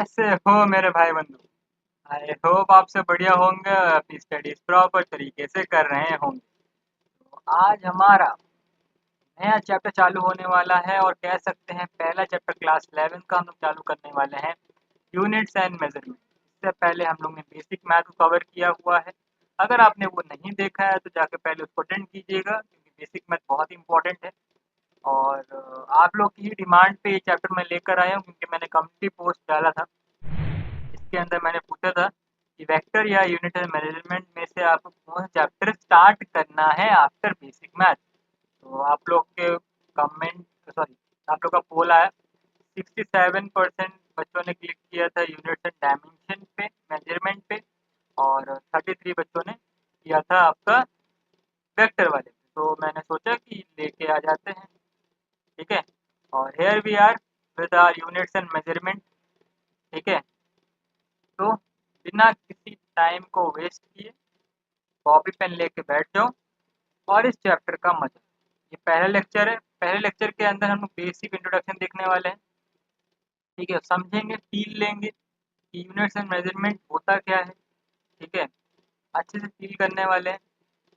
कैसे हो मेरे भाई बंधु। आई होप आप सब बढ़िया होंगे, अपनी स्टडीज प्रॉपर तरीके से कर रहे होंगे। तो आज हमारा नया चैप्टर चालू होने वाला है और कह सकते हैं पहला चैप्टर क्लास 11 का हम लोग चालू करने वाले हैं, यूनिट्स एंड मेजरमेंट। इससे पहले हम लोग ने बेसिक मैथ को कवर किया हुआ है। अगर आपने वो नहीं देखा है तो जाके पहले उसको अटेंड कीजिएगा, क्योंकि बेसिक मैथ बहुत इंपॉर्टेंट है। और आप लोग की ही डिमांड पे ये चैप्टर मैं लेकर आया हूँ, क्योंकि मैंने कम्युनिटी पोस्ट डाला था। इसके अंदर मैंने पूछा था कि वेक्टर या यूनिट एंड मेजरमेंट में से आपको कौन सा चैप्टर स्टार्ट करना है आफ्टर बेसिक मैथ। तो आप लोग के कमेंट, सॉरी, आप लोग का पोल आया। 67% बच्चों ने क्लिक किया था यूनिट्स एंड डायमेंशन पे, मेजरमेंट पे। और 33 बच्चों ने किया था आपका वेक्टर वाले पे। तो मैंने सोचा कि लेके आ जाते हैं। ठीक है। और here we are with our units and measurement. ठीक है। तो बिना किसी टाइम को वेस्ट किए कॉपी पेन लेके बैठ जाओ और इस चैप्टर का मजा। ये पहला लेक्चर है। पहले लेक्चर के अंदर हम लोग बेसिक इंट्रोडक्शन देखने वाले हैं। ठीक है, समझेंगे, फील लेंगे कि यूनिट्स एंड मेजरमेंट होता क्या है। ठीक है, अच्छे से फील करने वाले हैं।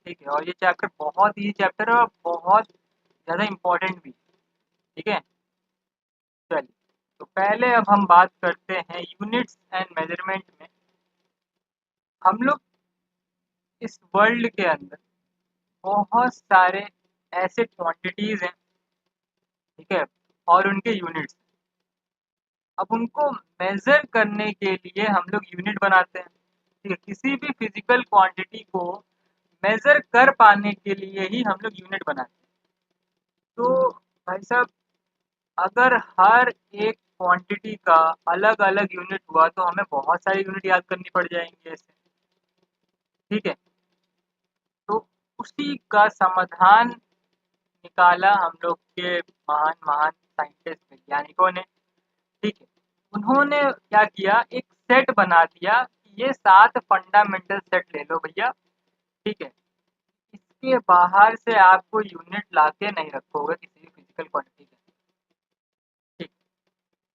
ठीक है, और ये चैप्टर बहुत ही चैप्टर है और बहुत ज़्यादा इम्पोर्टेंट भी। ठीक है, चलिए। तो पहले अब हम बात करते हैं यूनिट्स एंड मेजरमेंट में। हम लोग इस वर्ल्ड के अंदर बहुत सारे ऐसे क्वांटिटीज हैं। ठीक है, और उनके यूनिट्स। अब उनको मेजर करने के लिए हम लोग यूनिट बनाते हैं। ठीक है, किसी भी फिजिकल क्वांटिटी को मेजर कर पाने के लिए ही हम लोग यूनिट बनाते हैं। तो भाई साहब, अगर हर एक क्वांटिटी का अलग अलग यूनिट हुआ तो हमें बहुत सारी यूनिट याद करनी पड़ जाएंगी ऐसे। ठीक है, तो उसी का समाधान निकाला हम लोग के महान महान साइंटिस्ट वैज्ञानिकों ने। ठीक है, उन्होंने क्या किया, एक सेट बना दिया कि ये 7 फंडामेंटल सेट ले लो भैया। ठीक है, इसके बाहर से आपको यूनिट लाके नहीं रखोगे किसी भी फिजिकल क्वांटिटी के। ठीक,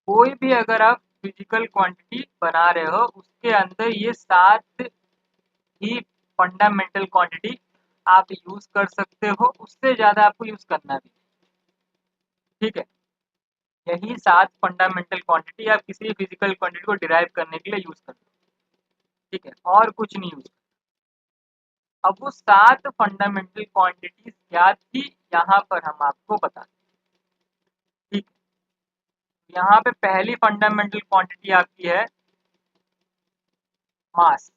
कोई भी अगर आप फिजिकल क्वांटिटी बना रहे हो उसके अंदर ये 7 ही फंडामेंटल क्वांटिटी आप यूज कर सकते हो, उससे ज्यादा आपको यूज करना भी। ठीक है, यही 7 फंडामेंटल क्वांटिटी आप किसी भी फिजिकल क्वांटिटी को डिराइव करने के लिए यूज करते हो। ठीक है, और कुछ नहीं यूज। अब वो 7 फंडामेंटल क्वांटिटीज क्या थी, यहाँ पर हम आपको बताते हैं। ठीक है, यहाँ पे पहली फंडामेंटल क्वांटिटी आपकी है मास।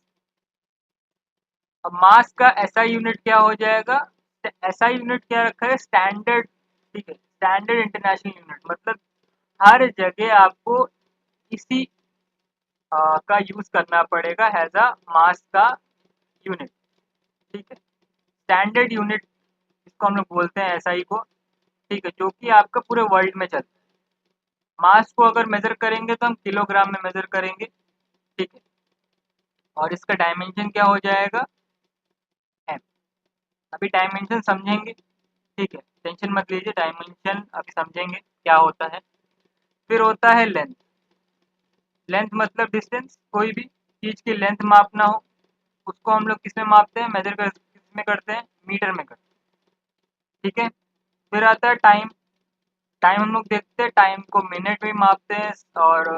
अब मास का एसआई यूनिट क्या हो जाएगा, एसआई यूनिट क्या रखा है, स्टैंडर्ड। ठीक है, स्टैंडर्ड इंटरनेशनल यूनिट, मतलब हर जगह आपको इसी का यूज करना पड़ेगा एज अ मास का यूनिट। ठीक है, स्टैंडर्ड यूनिट इसको हम लोग बोलते हैं एसआई को। ठीक है, जो कि आपका पूरे वर्ल्ड में चलता है। मास को अगर मेजर करेंगे तो हम किलोग्राम में मेजर करेंगे। ठीक है, और इसका डायमेंशन क्या हो जाएगा, एम। अभी डायमेंशन समझेंगे। ठीक है, टेंशन मत लीजिए, डायमेंशन अभी समझेंगे क्या होता है। फिर होता है लेंथ। लेंथ मतलब डिस्टेंस, कोई भी चीज की लेंथ मापना हो उसको हम लोग किस में मापते हैं, मेजर कर किस में करते हैं, मीटर में करते हैं। ठीक है, फिर आता है टाइम। टाइम हम लोग देखते हैं, टाइम को मिनट में मापते हैं और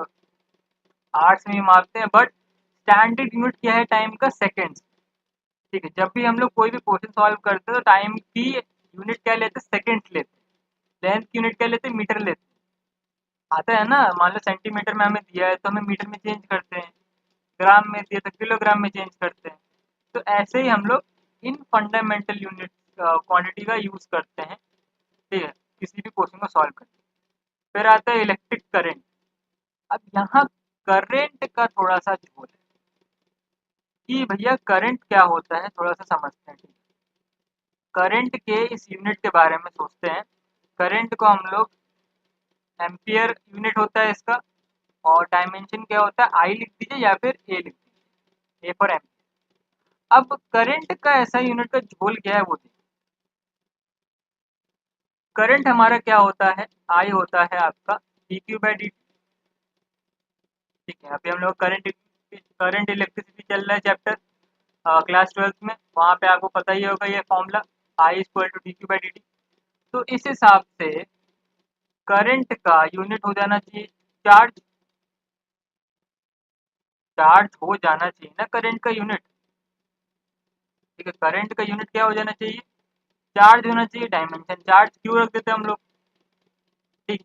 आवर्स में भी मापते हैं, बट स्टैंडर्ड यूनिट क्या है टाइम का, सेकेंड्स। ठीक है, जब भी हम लोग कोई भी क्वेश्चन सॉल्व करते हैं तो टाइम की यूनिट क्या लेते हैं, सेकेंड्स लेते हैं। लेंथ की यूनिट क्या लेते हैं, मीटर लेते हैं। आता है ना, मान लो सेंटीमीटर में हमें दिया है तो हमें मीटर में चेंज करते हैं, ग्राम में दिया तो किलोग्राम में चेंज करते हैं। तो ऐसे ही हम लोग इन फंडामेंटल यूनिट क्वांटिटी का यूज करते हैं। ठीक है, किसी भी क्वेश्चन को सॉल्व करते हैं। फिर आता है इलेक्ट्रिक करंट। अब यहाँ करंट का थोड़ा सा झोल है कि भैया करंट क्या होता है, थोड़ा सा समझते हैं। ठीक है, करंट के इस यूनिट के बारे में सोचते हैं। करंट को हम लोग एम्पियर यूनिट होता है इसका, और डायमेंशन क्या होता है, आई लिख दीजिए या फिर ए लिख दीजिए, ए फॉर एम्पियर। अब करंट का ऐसा यूनिट का झोल क्या है वो देखिए। करंट हमारा क्या होता है, आई होता है आपका D q by d T. ठीक है, अभी हम लोग करंट इलेक्ट्रिसिटी चल रहा है चैप्टर क्लास 12th में। वहाँ पे आपको पता ही होगा ये formula I equal to d q by d t. तो इस हिसाब से करंट का यूनिट हो जाना चाहिए चार्ज। चार्ज हो जाना चाहिए ना करंट का यूनिट। ठीक है, करंट का यूनिट क्या हो जाना चाहिए? चार्ज होना चाहिए। डायमेंशन चार्ज क्यों रख देते हैं हम लोग? ठीक,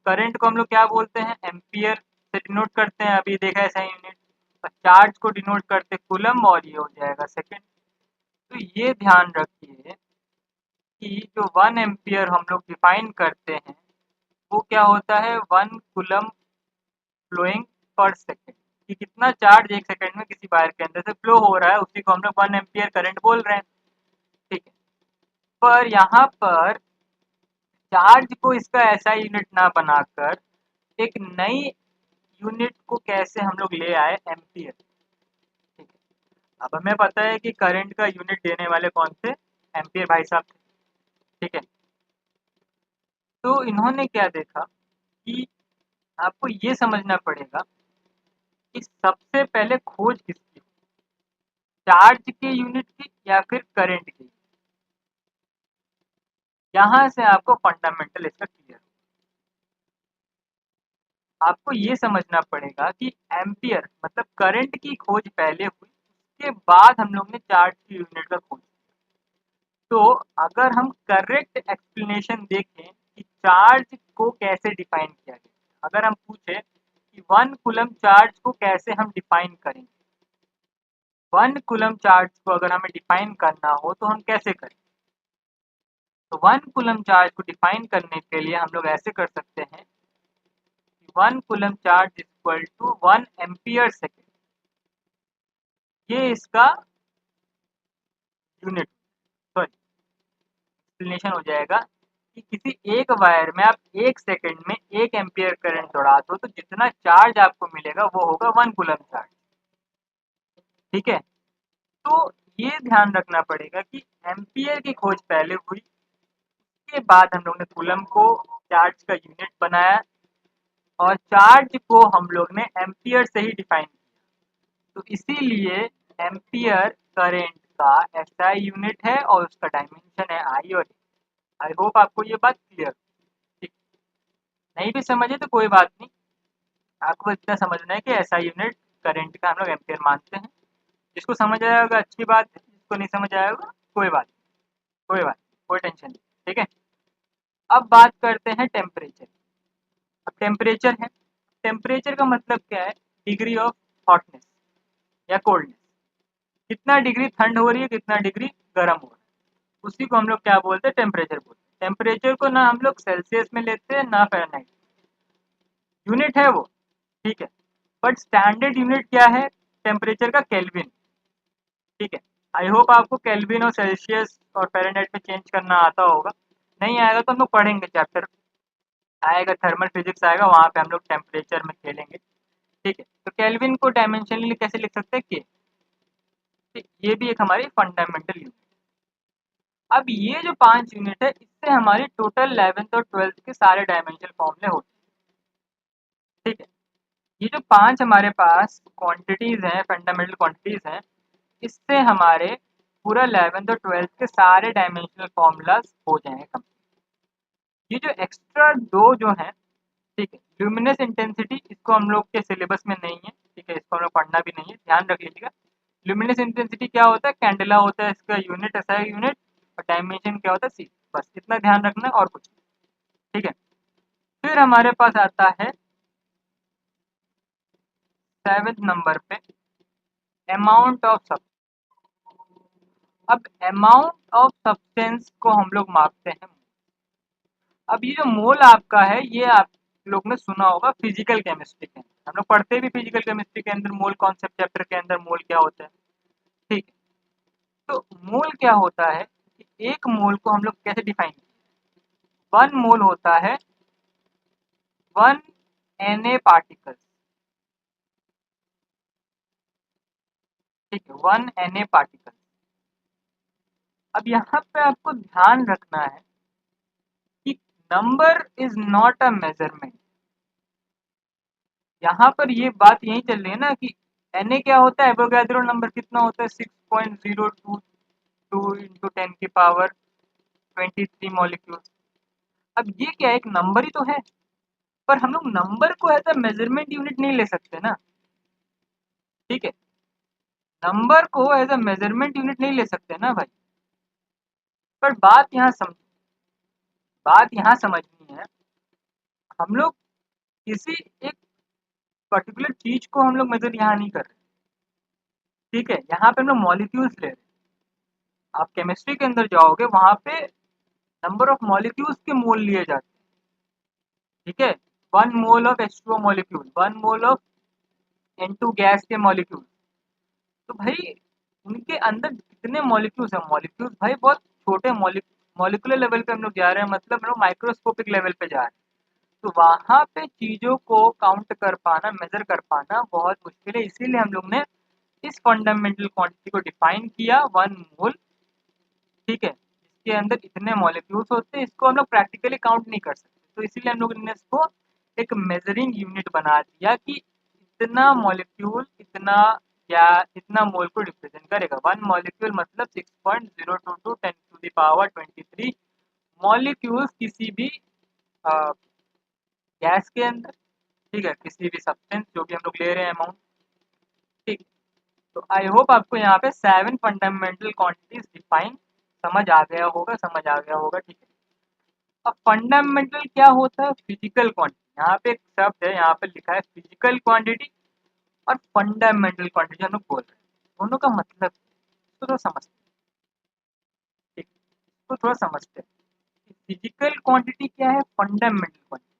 करंट को हम लोग क्या बोलते हैं? एम्पियर से डिनोट करते हैं, अभी देखा है ऐसा यूनिट। और चार्ज को डिनोट करते कूलम, और ये हो जाएगा सेकेंड। तो ये ध्यान रखिए कि जो 1 एम्पियर हम लोग डिफाइन करते हैं वो क्या होता है? 1 कूलम फ्लोइंग पर सेकेंड, कि कितना चार्ज एक सेकेंड में किसी वायर के अंदर से फ्लो हो रहा है, उसी को हम लोग 1 एम्पियर करंट बोल रहे हैं। ठीक है, पर यहाँ पर चार्ज को इसका ऐसा यूनिट ना बनाकर एक नई यूनिट को कैसे हम लोग ले आए? एम्पियर। ठीक है, अब हमें पता है कि करंट का यूनिट देने वाले कौन थे? एम्पियर भाई साहब थे। ठीक है, तो इन्होंने क्या देखा कि आपको ये समझना पड़ेगा कि सबसे पहले खोज किसकी, चार्ज के यूनिट की या फिर करंट की। यहाँ से आपको फंडामेंटल इसका क्लियर, आपको ये समझना पड़ेगा कि एम्पियर मतलब करंट की खोज पहले हुई, उसके बाद हम लोग ने चार्ज की यूनिट का खोज। तो अगर हम करेक्ट एक्सप्लेनेशन देखें कि चार्ज को कैसे डिफाइन किया गया, अगर हम पूछे कि 1 कूलम चार्ज को कैसे हम डिफाइन करेंगे, 1 कूलम चार्ज को अगर हमें डिफाइन करना हो तो हम कैसे करें? तो 1 कूलम चार्ज को डिफाइन करने के लिए हम लोग ऐसे कर सकते हैं कि 1 coulomb charge equal to 1 ampere second, ये इसका यूनिट सॉरी एक्सप्लेनेशन हो जाएगा कि किसी एक वायर में आप 1 सेकेंड में 1 एम्पियर करंट दौड़ा दो तो जितना चार्ज आपको मिलेगा वो होगा 1 कूलम चार्ज। ठीक है, तो ये ध्यान रखना पड़ेगा कि एम्पियर की खोज पहले हुई, उसके बाद हम लोग ने कूलम को चार्ज का यूनिट बनाया, और चार्ज को हम लोग ने एम्पियर से ही डिफाइन किया। तो इसीलिए एम्पियर करंट का एसआई यूनिट है और उसका डायमेंशन है आई और आई होप आपको ये बात क्लियर। ठीक, नहीं भी समझे तो कोई बात नहीं, आपको इतना समझना है कि एसआई यूनिट करंट का हम लोग एम्पियर मानते हैं। जिसको समझ आया होगा अच्छी बात है, जिसको नहीं समझ आया होगा कोई बात, कोई बात, कोई टेंशन नहीं। ठीक है, अब बात करते हैं टेम्परेचर। अब टेम्परेचर है, टेम्परेचर का मतलब क्या है? डिग्री ऑफ हॉटनेस या कोल्डनेस, कितना डिग्री ठंड हो रही है, कितना डिग्री गर्म हो रहा है, उसी को हम लोग क्या बोलते हैं? टेम्परेचर बोलते हैं। टेम्परेचर को ना हम लोग सेल्सियस में लेते हैं ना फ़ारेनहाइट, यूनिट है वो। ठीक है, बट स्टैंडर्ड यूनिट क्या है टेम्परेचर का? केल्विन। ठीक है, आई होप आपको केल्विन और सेल्सियस और फ़ारेनहाइट में चेंज करना आता होगा। नहीं आएगा तो हम लोग पढ़ेंगे, चैप्टर आएगा थर्मल फिजिक्स आएगा, वहाँ पे हम लोग टेम्परेचर में खेलेंगे। ठीक है, तो केल्विन को डायमेंशनली कैसे लिख सकते हैं? के। ये भी एक हमारी फंडामेंटल यूनिट। अब ये जो 5 यूनिट है इससे हमारी टोटल 11th और 12th के सारे डायमेंशनल फॉर्मूले होते हैं। ठीक है, ये जो 5 हमारे पास क्वांटिटीज हैं, फंडामेंटल क्वांटिटीज हैं, इससे हमारे पूरा 11th और 12th के सारे डायमेंशनल फॉर्मूलाज हो जाएंगे कंप्लीट। ये जो एक्स्ट्रा दो जो हैं, ठीक है, ल्यूमिनस इंटेंसिटी, इसको हम लोग के सिलेबस में नहीं है। ठीक है, इसको हम लोग पढ़ना भी नहीं है, ध्यान रख लीजिएगा। ल्यूमिनस इंटेंसिटी क्या होता है? कैंडेला होता है, इसका यूनिट ऐसा है यूनिट, और डायमेंशन क्या होता है? सी। बस इतना ध्यान रखना है और कुछ नहीं। ठीक है, फिर हमारे पास आता है 7th नंबर पे अमाउंट ऑफ सब्सटेंस। अब अमाउंट ऑफ सब्सटेंस को हम लोग मापते हैं। अब ये जो मोल आपका है ये आप लोग ने सुना होगा फिजिकल केमिस्ट्री के अंदर, हम लोग पढ़ते भी फिजिकल केमिस्ट्री के अंदर मोल कॉन्सेप्ट चैप्टर के अंदर मोल क्या होता है। ठीक है, तो मोल क्या होता है कि एक मोल को हम लोग कैसे डिफाइन, 1 मोल होता है 1 Na पार्टिकल्स। ठीक है, 1 Na पार्टिकल्स। अब यहाँ पे आपको ध्यान रखना है कि number is not a measurement, यहाँ पर ये बात यही चल रही है ना कि Na क्या होता है, एवोगैड्रो नंबर कितना होता है, 6.022 इंटू 10 की पावर 23 मॉलिक्यूल। अब ये क्या है, एक नंबर ही तो है, पर हम लोग नंबर को एज अ मेजरमेंट यूनिट नहीं ले सकते ना। ठीक है, नंबर को एज अ मेजरमेंट यूनिट नहीं ले सकते ना भाई। पर बात यहाँ समझनी है, हम लोग किसी एक पर्टिकुलर चीज को हम लोग मेजर यहाँ नहीं कर रहे। ठीक है, यहाँ पे हम लोग मॉलिक्यूल्स ले रहे हैं। आप केमिस्ट्री के अंदर जाओगे, वहां पे नंबर ऑफ मॉलिक्यूल्स के मोल लिए जाते हैं। ठीक है, 1 mole of H2O molecule, 1 mole of N2 gas के मॉलिक्यूल। तो भाई उनके अंदर कितने मॉलिक्यूल्स हैं, मॉलिक्यूल्स भाई बहुत छोटे मॉलिक्यूलर लेवल पे हम लोग जा रहे हैं, मतलब हम लोग माइक्रोस्कोपिक लेवल पे जा रहे हैं। तो वहां पे चीजों को काउंट कर पाना, मेजर कर पाना बहुत मुश्किल है। इसीलिए हम लोग ने इस फंडामेंटल क्वांटिटी को डिफाइन किया, 1 मोल। ठीक है, इसके अंदर इतने मॉलिक्यूल्स होते हैं, इसको हम लोग प्रैक्टिकली काउंट नहीं कर सकते, तो इसीलिए हम लोग ने इसको एक मेजरिंग यूनिट बना दिया कि इतना मॉलिक्यूल इतना, या इतना मोल को रिप्रेजेंट करेगा। 1 मॉलिक्यूल मतलब 6.022 10 टू द पावर 23 मॉलिक्यूल्स किसी भी गैस के अंदर। ठीक है, किसी भी सब्सटेंस जो भी हम लोग ले रहे हैं अमाउंट। ठीक, तो आई होप आपको यहाँ पे 7 फंडामेंटल क्वांटिटीज डिफाइन समझ आ गया होगा। ठीक है, अब फंडामेंटल क्या होता है, फिजिकल क्वांटिटी। यहाँ पे एक शब्द है, यहाँ पे लिखा है फिजिकल क्वांटिटी और फंडामेंटल क्वांटिटी हम लोग बोल रहे हैं। दोनों का मतलब इसको थोड़ा समझते हैं। ठीक, इसको थोड़ा समझते हैं, फिजिकल क्वांटिटी क्या है, फंडामेंटल क्वांटिटी।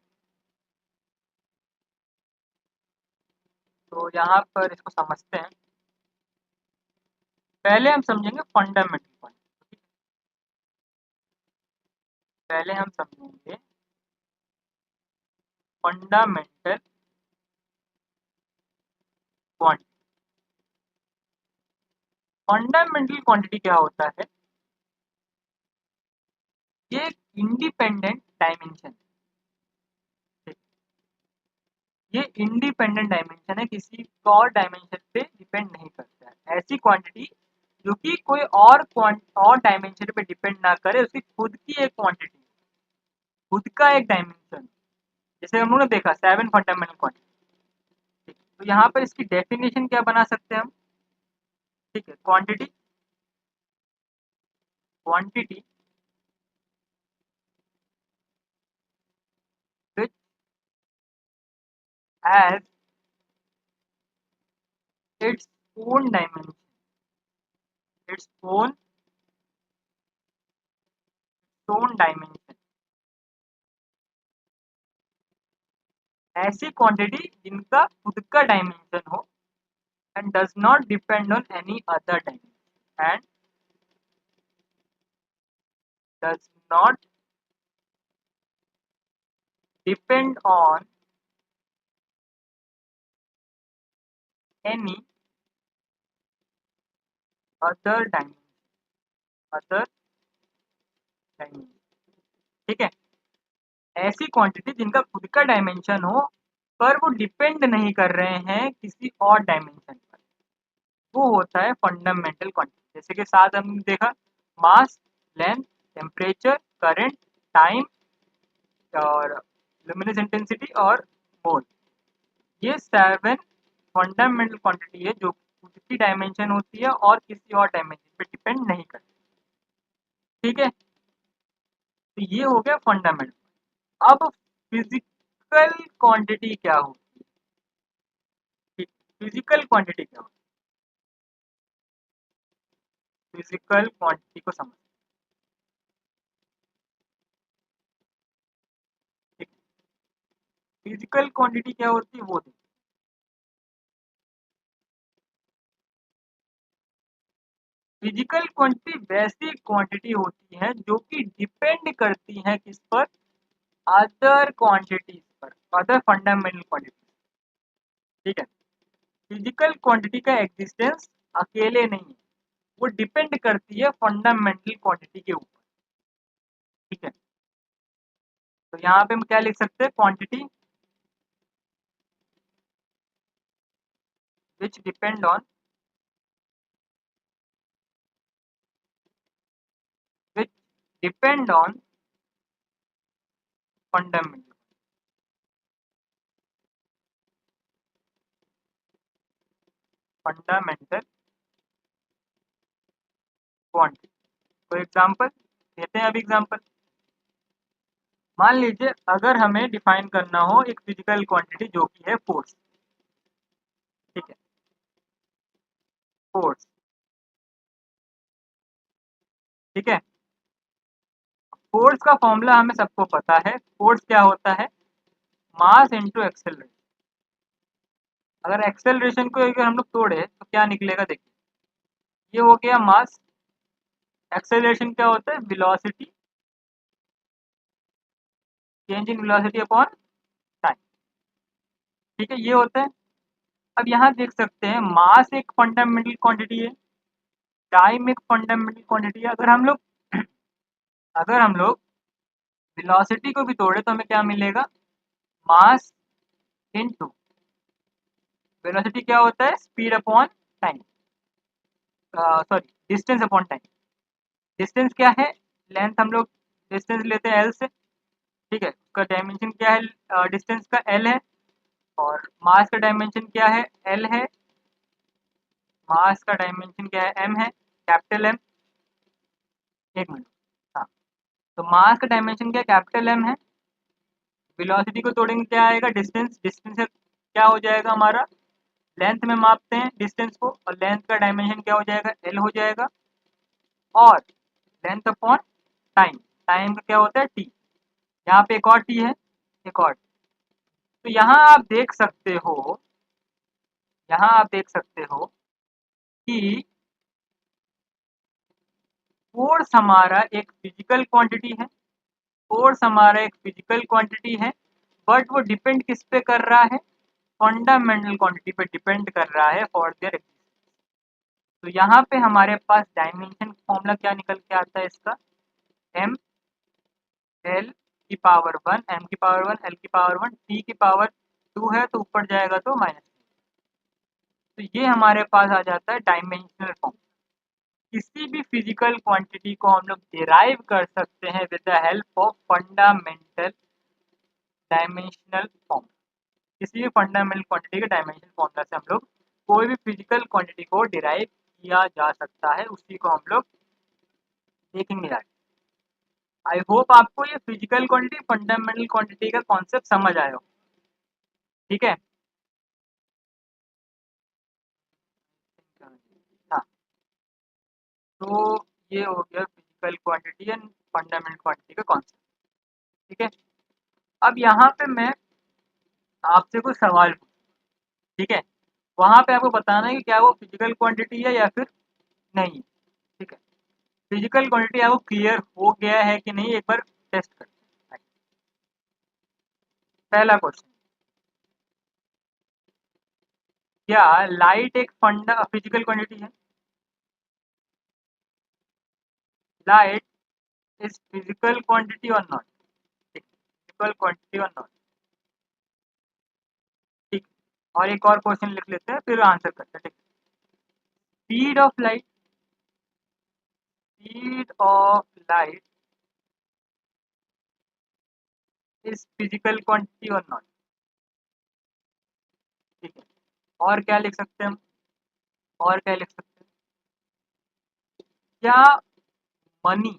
तो यहाँ पर इसको समझते हैं। पहले हम समझेंगे फंडामेंटल क्वांटिटी। पहले हम समझेंगे फंडामेंटल क्वांटिटी। फंडामेंटल क्वांटिटी क्या होता है, ये इंडिपेंडेंट डायमेंशन। ये इंडिपेंडेंट डायमेंशन है, किसी और डायमेंशन पे डिपेंड नहीं करता है। ऐसी क्वांटिटी जो कि कोई और डायमेंशन पे डिपेंड ना करे, उसकी खुद की एक क्वांटिटी, खुद का एक डायमेंशन। जैसे हम लोगों ने देखा 7 फंडामेंटल क्वांटिटी। तो यहाँ पर इसकी डेफिनेशन क्या बना सकते हैं हम। ठीक है, quantity quantity which has its own dimension, its own dimension. ऐसी क्वांटिटी जिनका खुद का डायमेंशन हो and does not depend on any other dimension and does not depend on any other other dimension। ठीक है, ऐसी क्वांटिटी जिनका खुद का डायमेंशन हो, पर वो डिपेंड नहीं कर रहे हैं किसी और डायमेंशन पर, वो होता है फंडामेंटल क्वांटिटी। जैसे कि साथ हमने देखा, मास, लेंथ, टेम्परेचर, करंट, टाइम और लुमिनस इंटेंसिटी और मोल। ये 7 फंडामेंटल क्वांटिटी है जो खुद की डायमेंशन होती है और किसी और डायमेंशन पे डिपेंड नहीं करती। ठीक है, तो ये हो गया फंडामेंटल। अब फिजिकल क्वांटिटी क्या होती है, फिजिकल क्वांटिटी क्या होती है, फिजिकल क्वांटिटी को समझ। फिजिकल क्वांटिटी क्या होती है वो देखो। फिजिकल क्वांटिटी वैसी क्वांटिटी होती है जो कि डिपेंड करती है किस पर, अदर क्वांटिटीज पर, अदर फंडामेंटल क्वांटिटी। ठीक है, फिजिकल क्वांटिटी का एग्जिस्टेंस अकेले नहीं है, वो डिपेंड करती है फंडामेंटल क्वांटिटी के ऊपर। ठीक है, तो यहाँ पे हम क्या लिख सकते हैं, quantity which which depend on fundamental fundamental quantity. कोई एग्जांपल देते हैं? अभी एग्जांपल मान लीजिए, अगर हमें डिफाइन करना हो एक फिजिकल क्वांटिटी जो कि है फोर्स, ठीक है, फोर्स, ठीक है। फोर्स का फॉर्मूला हमें सबको पता है, फोर्स क्या होता है? Mass into acceleration. अगर एक्सेलरेशन को अगर हम लोग तोड़े तो क्या निकलेगा? देखिए, ये हो गया मास, एक्सेलरेशन क्या होता है? Velocity, change in velocity upon time, ठीक है, ये होता है। अब यहाँ देख सकते हैं मास एक फंडामेंटल क्वांटिटी है, टाइम एक फंडामेंटल क्वांटिटी है। अगर हम लोग वेलोसिटी को भी तोड़े तो हमें क्या मिलेगा? मास इनटू वेलोसिटी क्या होता है? Speed upon time, sorry, distance upon time. Distance क्या है? लेंथ, हम लोग डिस्टेंस लेते हैं एल से, ठीक है, उसका डायमेंशन क्या है? डिस्टेंस का एल है, और मास का डायमेंशन क्या है? एल है, मास का डायमेंशन क्या है? एम है, कैपिटल एम। एक मिनट, हाँ, तो मास का डायमेंशन क्या है? कैपिटल एम है। वेलोसिटी को तोड़ेंगे क्या आएगा? डिस्टेंस, डिस्टेंस क्या हो जाएगा हमारा? लेंथ में मापते हैं डिस्टेंस को, और लेंथ का डायमेंशन क्या हो जाएगा? एल हो जाएगा, और लेंथ अपॉन टाइम, टाइम का क्या होता है? टी। यहाँ पे एक और टी है, एक और। तो यहाँ आप देख सकते हो कि फोर्स हमारा एक फिजिकल क्वांटिटी है, फोर्स हमारा एक फिजिकल क्वांटिटी है, बट वो डिपेंड किस पे कर रहा है? फंडामेंटल क्वांटिटी पे डिपेंड कर रहा है फॉर देयर एग्जिस्टेंस। तो यहाँ पे हमारे पास डायमेंशन फॉर्मूला क्या निकल के आता है इसका? एम एल की पावर वन, एम की पावर वन, एल की पावर वन, टी की पावर टू है, तो ऊपर जाएगा तो माइनस। तो ये हमारे पास आ जाता है डायमेंशनल फॉर्म। किसी भी फिजिकल क्वांटिटी को हम लोग डिराइव कर सकते हैं with the help of fundamental dimensional form. किसी भी फंडामेंटल क्वांटिटी के डायमेंशनल फॉर्मूला से हम लोग कोई भी फिजिकल क्वांटिटी को डिराइव किया जा सकता है, उसी को हम लोग देखेंगे आज। आई होप आपको ये फिजिकल क्वांटिटी, फंडामेंटल क्वांटिटी का कॉन्सेप्ट समझ आया हो, ठीक है। हाँ, तो ये हो गया physical quantity and fundamental quantity का कॉन्सेप्ट, ठीक है। अब यहाँ पे मैं आपसे कुछ सवाल पूछूं, ठीक है, वहां पे आपको बताना है कि क्या वो फिजिकल क्वांटिटी है या फिर नहीं है, ठीक है। फिजिकल क्वांटिटी आपको क्लियर हो गया है कि नहीं, एक बार टेस्ट करते हैं। पहला क्वेश्चन, क्या लाइट एक फंडा फिजिकल क्वांटिटी है? लाइट इज फिजिकल क्वांटिटी और नॉट? फिजिकल क्वांटिटी और नॉट, ठीक। और एक और क्वेश्चन लिख लेते हैं, फिर आंसर करते हैं, ठीक। Speed of light, speed of light is physical quantity और नॉट? ठीक है। और क्या लिख सकते हैं हम? और क्या लिख सकते हैं? क्या मनी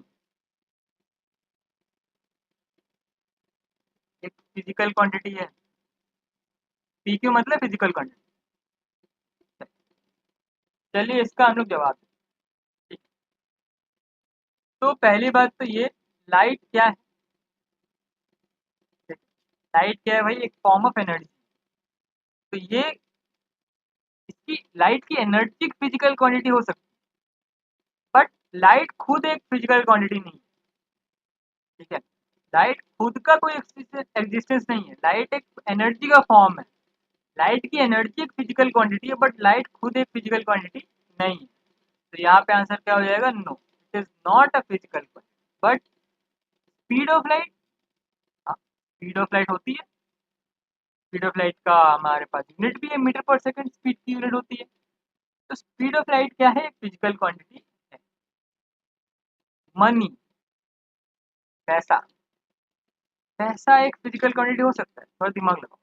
एक फिजिकल क्वांटिटी है? पीक्यू मतलब फिजिकल क्वांटिटी। चलिए इसका हम लोग जवाब दें, ठीक। तो पहली बात तो ये, लाइट क्या है? लाइट क्या है भाई? एक फॉर्म ऑफ एनर्जी। तो ये, इसकी लाइट की एनर्जी फिजिकल क्वांटिटी हो सकती है, बट लाइट खुद एक फिजिकल क्वांटिटी नहीं है, ठीक है। लाइट खुद का कोई एग्जिस्टेंस नहीं है, लाइट एक एनर्जी का फॉर्म है। लाइट की एनर्जी एक फिजिकल क्वांटिटी है, बट लाइट खुद एक फिजिकल क्वांटिटी नहीं है। तो यहाँ पे आंसर क्या हो जाएगा? No, it is not a physical quantity. But speed of light, हाँ, स्पीड ऑफ लाइट होती है, स्पीड ऑफ लाइट का हमारे पास यूनिट भी है, मीटर पर सेकंड स्पीड की यूनिट होती है। तो स्पीड ऑफ लाइट क्या है? एक फिजिकल क्वांटिटी है। मनी, पैसा, पैसा एक फिजिकल क्वांटिटी हो सकता है? थोड़ा दिमाग लगाओ,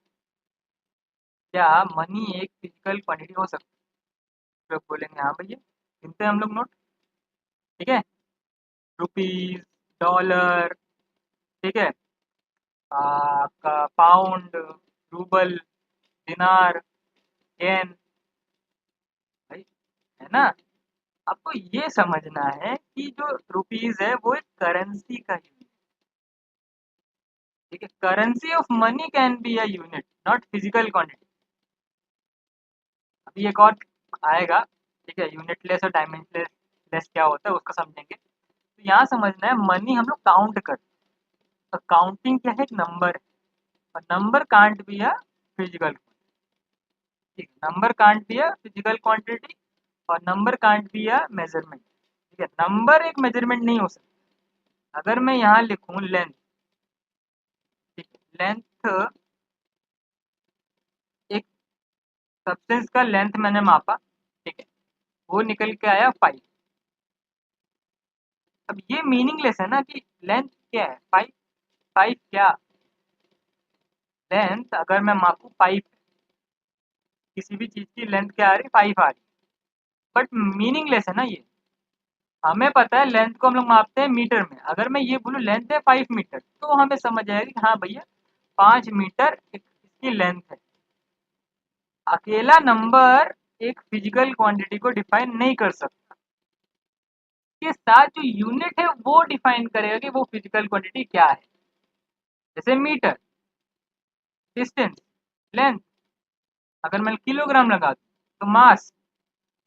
क्या मनी एक फिजिकल क्वांटिटी हो सकता है? लोग बोलेंगे हाँ भैया, गिनते हैं हम लोग नोट। ठीक है, रुपीज, डॉलर, ठीक है, आपका पाउंड, रूबल, दिनार, येन, भाई, है ना? आपको ये समझना है कि जो रुपीज है वो एक करेंसी का यूनिट। ठीक है, currency of money can be a unit, not physical quantity. अभी एक और आएगा, ठीक है, यूनिटलेस और डायमेंशनलेस लेस क्या होता है उसको समझेंगे। तो यहाँ समझना है मनी हम लोग काउंट करते हैं, तो काउंटिंग क्या है? एक नंबर है, और number can't be a physical. ठीक, number can't be a physical quantity, और number can't be a measurement. ठीक है, नंबर एक मेजरमेंट नहीं हो सकता। अगर मैं यहाँ लिखूँ लेंथ, ठीक है, लेंथ, एक सब्सटेंस का लेंथ मैंने मापा, ठीक है, वो निकल के आया 5। अब ये मीनिंगलेस है ना कि लेंथ क्या है? 5, 5 क्या? लेंथ अगर मैं मापूँ 5, किसी भी चीज़ की लेंथ क्या आ रही? 5 आ रही, बट मीनिंगलेस है ना ये। हमें पता है लेंथ को हम लोग मापते हैं मीटर में। अगर मैं ये बोलूँ लेंथ है 5 मीटर, तो हमें समझ आएगा कि हाँ भैया 5 मीटर इसकी लेंथ है। अकेला नंबर एक फिजिकल क्वांटिटी को डिफाइन नहीं कर सकता, के साथ जो यूनिट है वो डिफाइन करेगा कि वो फिजिकल क्वांटिटी क्या है। जैसे मीटर, डिस्टेंस, लेंथ। अगर मैं किलोग्राम लगा दूँ तो मास,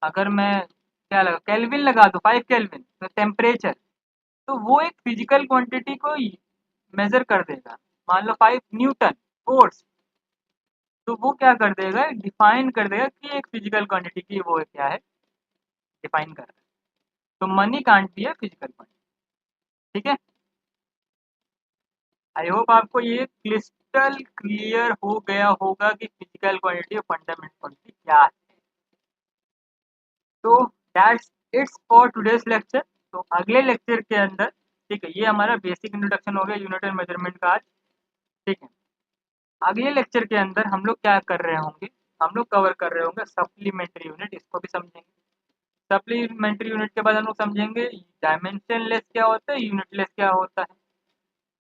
अगर मैं क्या लगा, केल्विन लगा दूँ, 5 केल्विन, तो टेम्परेचर। तो वो एक फिजिकल क्वांटिटी को मेजर कर देगा। मान लो 5 न्यूटन फोर्स, तो वो क्या कर देगा? डिफाइन कर देगा कि एक फिजिकल क्वांटिटी की वो क्या है, डिफाइन कर रहा है। तो मनी कांट बी है फिजिकल क्वांटिटी। ठीक है, आई होप आपको ये क्रिस्टल क्लियर हो गया होगा कि फिजिकल क्वांटिटी और फंडामेंटल क्वांटिटी क्या है। तो that's it's for today's lecture. तो अगले लेक्चर के अंदर, ठीक है, ये हमारा बेसिक इंट्रोडक्शन हो गया यूनिट एंड मेजरमेंट का आज। ठीक है, अगले लेक्चर के अंदर हम लोग क्या कर रहे होंगे? हम लोग कवर कर रहे होंगे सप्लीमेंट्री यूनिट, इसको भी समझेंगे। सप्लीमेंट्री यूनिट के बाद हम लोग समझेंगे डायमेंशनलेस क्या होता है, यूनिटलेस क्या होता है।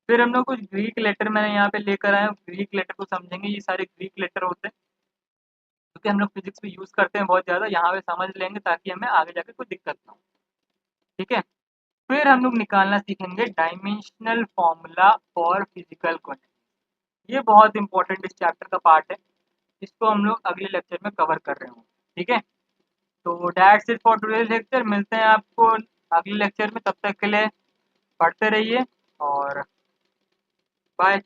फिर हम लोग कुछ ग्रीक लेटर मैंने यहाँ पे लेकर आए हूँ, ग्रीक लेटर को समझेंगे। ये सारे ग्रीक लेटर होते हैं क्योंकि हम लोग फिजिक्स में यूज़ करते हैं बहुत ज़्यादा, यहाँ पे समझ लेंगे ताकि हमें आगे जाके कोई दिक्कत ना हो। ठीक है, फिर हम लोग निकालना सीखेंगे dimensional formula for physical quantity. ये बहुत इंपॉर्टेंट इस चैप्टर का पार्ट है, इसको हम लोग अगले लेक्चर में कवर कर रहे होंगे। ठीक है, तो that's it for today's lecture. मिलते हैं आपको अगले लेक्चर में, तब तक के लिए पढ़ते रहिए और बाय।